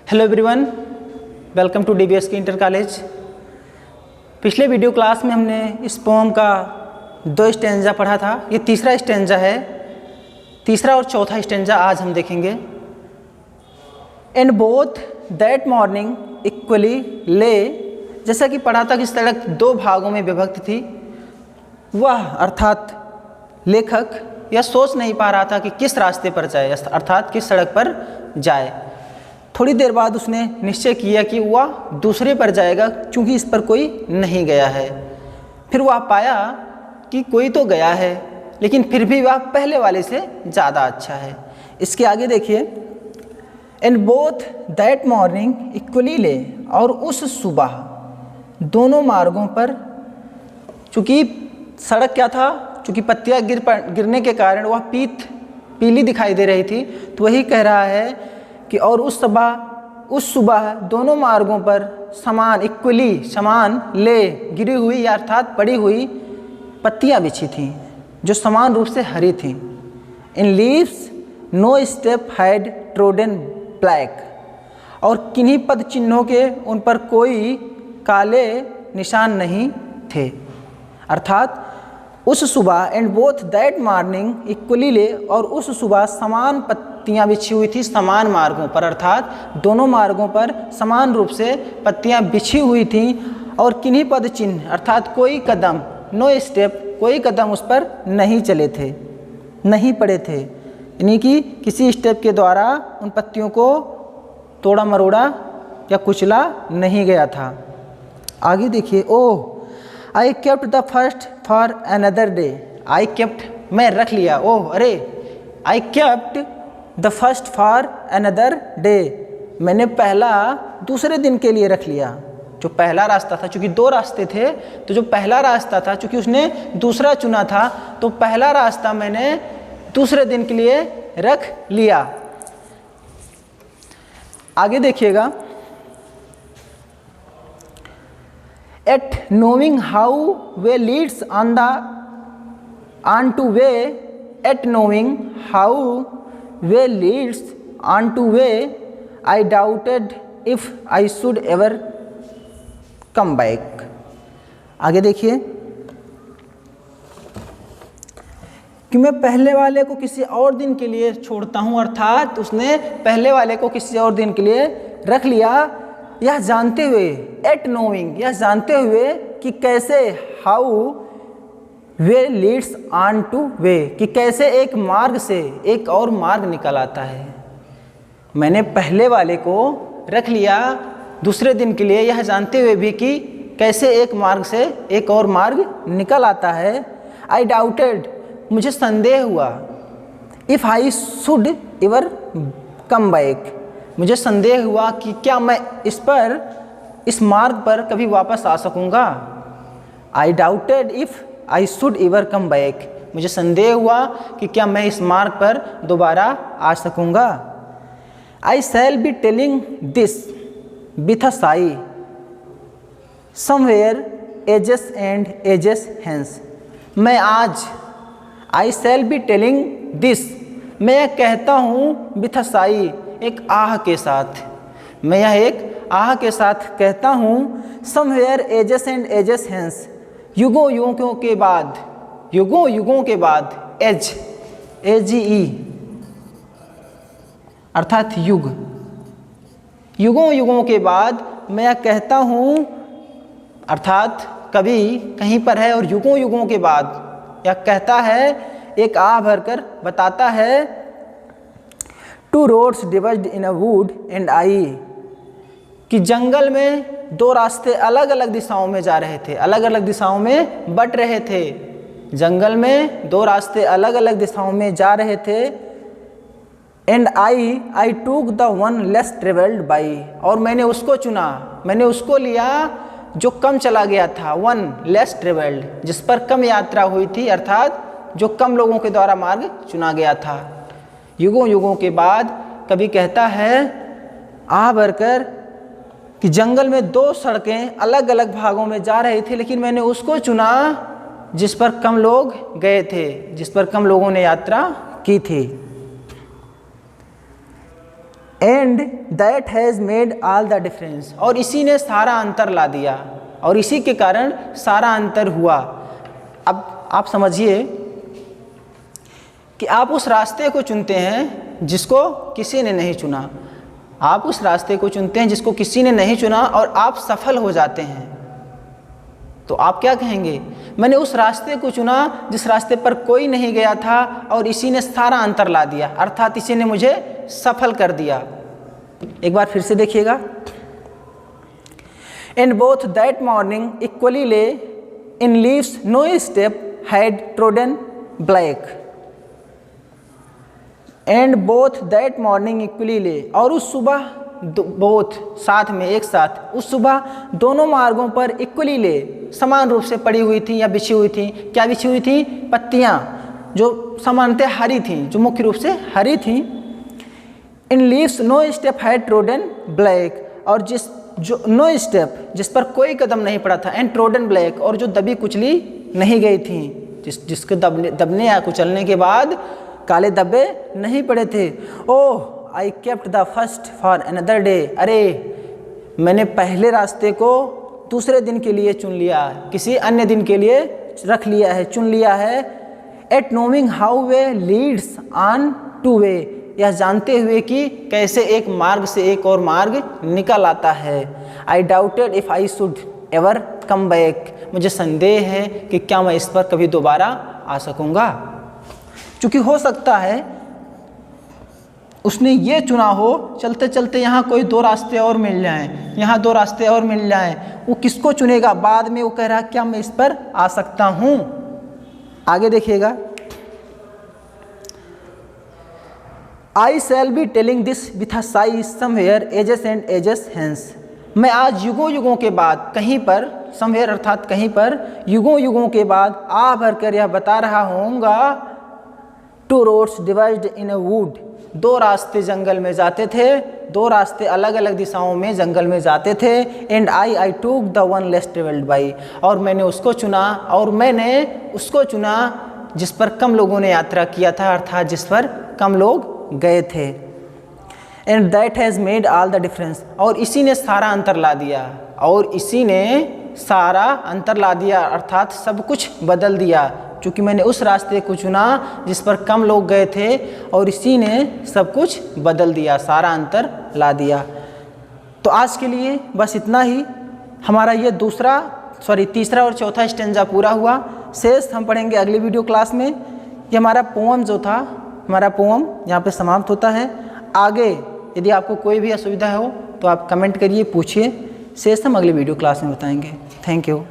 Hello everyone, welcome to DBS की inter college. पिछले video class में हमने इस पोम का 2 स्टेंजा पढ़ा था। ये तीसरा स्टेंजा है। तीसरा और चौथा स्टेंजा आज हम देखेंगे। And both that morning equally ले, जैसा कि पढ़ा था कि सड़क 2 भागों में विभक्त थी। वह अर्थात लेखक यह सोच नहीं पा रहा था कि किस रास्ते पर जाए, अर्थात किस सड़क पर जाए। थोड़ी देर बाद उसने निश्चय किया कि वह दूसरे पर जाएगा, क्योंकि इस पर कोई नहीं गया है। फिर वह पाया कि कोई तो गया है, लेकिन फिर भी वह पहले वाले से ज़्यादा अच्छा है। इसके आगे देखिए, and both that morning equally lay, और उस सुबह दोनों मार्गों पर, चूँकि सड़क क्या था, चूँकि पत्तियाँ गिरने के कारण वह पीली दिखाई दे रही थी, तो वही कह रहा है कि और उस सुबह दोनों मार्गों पर समान ले गिरी हुई अर्थात पड़ी हुई पत्तियां बिछी थीं, जो समान रूप से हरी थीं। In leaves no step had trodden black, और किन्हीं पद चिन्हों के उन पर कोई काले निशान नहीं थे। अर्थात उस सुबह, and both that morning equally lay, और उस सुबह समान पत्तियां बिछी हुई थी समान मार्गों पर, अर्थात दोनों मार्गों पर समान रूप से पत्तियां बिछी हुई थीं, और किन्हीं पद चिन्ह अर्थात कोई कदम, नो स्टेप, कोई कदम उस पर नहीं चले थे, नहीं पड़े थे, यानी कि किसी स्टेप के द्वारा उन पत्तियों को तोड़ा मरोड़ा या कुचला नहीं गया था। आगे देखिए, oh I kept the first for another day. I kept, मैं रख लिया। ओह अरे, I kept the first for another day, मैंने पहला दूसरे दिन के लिए रख लिया। जो पहला रास्ता था, चूँकि 2 रास्ते थे, तो जो पहला रास्ता था, चूँकि उसने दूसरा चुना था, तो पहला रास्ता मैंने दूसरे दिन के लिए रख लिया। आगे देखिएगा, at knowing how way leads on to way, at knowing how way leads on to way, I doubted if I should ever come back. आगे देखिए कि मैं पहले वाले को किसी और दिन के लिए छोड़ता हूँ, अर्थात उसने पहले वाले को किसी और दिन के लिए रख लिया, यह जानते हुए, एट नोइंग, यह जानते हुए कि कैसे, how way leads on to वे, कि कैसे एक मार्ग से एक और मार्ग निकल आता है। मैंने पहले वाले को रख लिया दूसरे दिन के लिए, यह जानते हुए भी कि कैसे एक मार्ग से एक और मार्ग निकल आता है। आई डाउटेड, मुझे संदेह हुआ, if I should ever come back, मुझे संदेह हुआ कि क्या मैं इस मार्ग पर कभी वापस आ सकूंगा। आई doubted if I should ever come back, मुझे संदेह हुआ कि क्या मैं इस मार्ग पर दोबारा आ सकूंगा। I shall be telling this with a sigh somewhere ages and ages hence, मैं आज, I shall be telling this, मैं यह कहता हूँ विथ अ साई, एक आह के साथ, मैं यह एक आह के साथ कहता हूँ। Somewhere ages and ages hence, युगों युगों के बाद, युगों युगों के बाद, AGE अर्थात युग, युगों युगों के बाद मैं यह कहता हूँ, अर्थात कभी कहीं पर है, और युगों युगों के बाद यह कहता है, एक आह भरकर बताता है। Two roads divide in a wood and I, कि जंगल में 2 रास्ते अलग अलग दिशाओं में जा रहे थे, अलग अलग दिशाओं में बट रहे थे। जंगल में 2 रास्ते अलग अलग दिशाओं में जा रहे थे। And I took the one less travelled by, और मैंने उसको चुना, मैंने उसको लिया जो कम चला गया था, वन लेस ट्रेवल्ड, जिस पर कम यात्रा हुई थी, अर्थात जो कम लोगों के द्वारा मार्ग चुना गया था। युगों युगों के बाद कभी कहता है आह भरकर कि जंगल में 2 सड़कें अलग अलग भागों में जा रही थी, लेकिन मैंने उसको चुना जिस पर कम लोग गए थे, जिस पर कम लोगों ने यात्रा की थी। And that has made all the difference, और इसी ने सारा अंतर ला दिया, और इसी के कारण सारा अंतर हुआ। अब आप समझिए कि आप उस रास्ते को चुनते हैं जिसको किसी ने नहीं चुना। आप उस रास्ते को चुनते हैं जिसको किसी ने नहीं चुना और आप सफल हो जाते हैं, तो आप क्या कहेंगे? मैंने उस रास्ते को चुना जिस रास्ते पर कोई नहीं गया था और इसी ने सारा अंतर ला दिया, अर्थात इसी ने मुझे सफल कर दिया। एक बार फिर से देखिएगा। And both that morning equally lay in leaves no step had trodden black. And both that morning equally lay, और उस सुबह बोथ साथ में एक साथ, उस सुबह दोनों मार्गों पर इक्वली ले समान रूप से पड़ी हुई थी या बिछी हुई थी। क्या बिछी हुई थी? पत्तियां जो सामान्यतः हरी थी, जो मुख्य रूप से हरी थी। In leaves no step had trodden black, और जो नो स्टेप जिस पर कोई कदम नहीं पड़ा था, एंड ट्रोडन ब्लैक, और जो दबी कुचली नहीं गई थी, जिसके दबने या कुचलने के बाद काले धब्बे नहीं पड़े थे। Oh I kept the first for another day, अरे मैंने पहले रास्ते को दूसरे दिन के लिए चुन लिया, किसी अन्य दिन के लिए रख लिया है, चुन लिया है। Yet knowing how way leads on to way, यह जानते हुए कि कैसे एक मार्ग से एक और मार्ग निकल आता है। आई doubted if I should ever come back, मुझे संदेह है कि क्या मैं इस पर कभी दोबारा आ सकूँगा। क्योंकि हो सकता है उसने ये चुना हो, चलते चलते यहाँ कोई दो रास्ते और मिल जाएं, यहाँ दो रास्ते और मिल जाएं, वो किसको चुनेगा? बाद में वो कह रहा है क्या मैं इस पर आ सकता हूँ। आगे देखिएगा। I shall be telling this with a sigh somewhere ages and ages hence, मैं आज युगों युगों के बाद कहीं पर, समवेयर अर्थात कहीं पर, युगों युगों के बाद आ भर कर यह बता रहा होऊंगा। Two roads divide in a wood, दो रास्ते जंगल में जाते थे, दो रास्ते अलग अलग दिशाओं में जंगल में जाते थे। And I took the one less travelled by, और मैंने उसको चुना जिस पर कम लोगों ने यात्रा किया था, अर्थात जिस पर कम लोग गए थे। And that has made all the difference, और इसी ने सारा अंतर ला दिया, और इसी ने सारा अंतर ला दिया, अर्थात सब कुछ बदल दिया, क्योंकि मैंने उस रास्ते को चुना जिस पर कम लोग गए थे, और इसी ने सब कुछ बदल दिया, सारा अंतर ला दिया। तो आज के लिए बस इतना ही। हमारा ये तीसरा और चौथा स्टेंजा पूरा हुआ। शेष हम पढ़ेंगे अगली वीडियो क्लास में। ये हमारा पोअम जो था, हमारा पोअम यहाँ पे समाप्त होता है। आगे यदि आपको कोई भी असुविधा हो तो आप कमेंट करिए, पूछिए। शेष हम अगली वीडियो क्लास में बताएंगे। Thank you.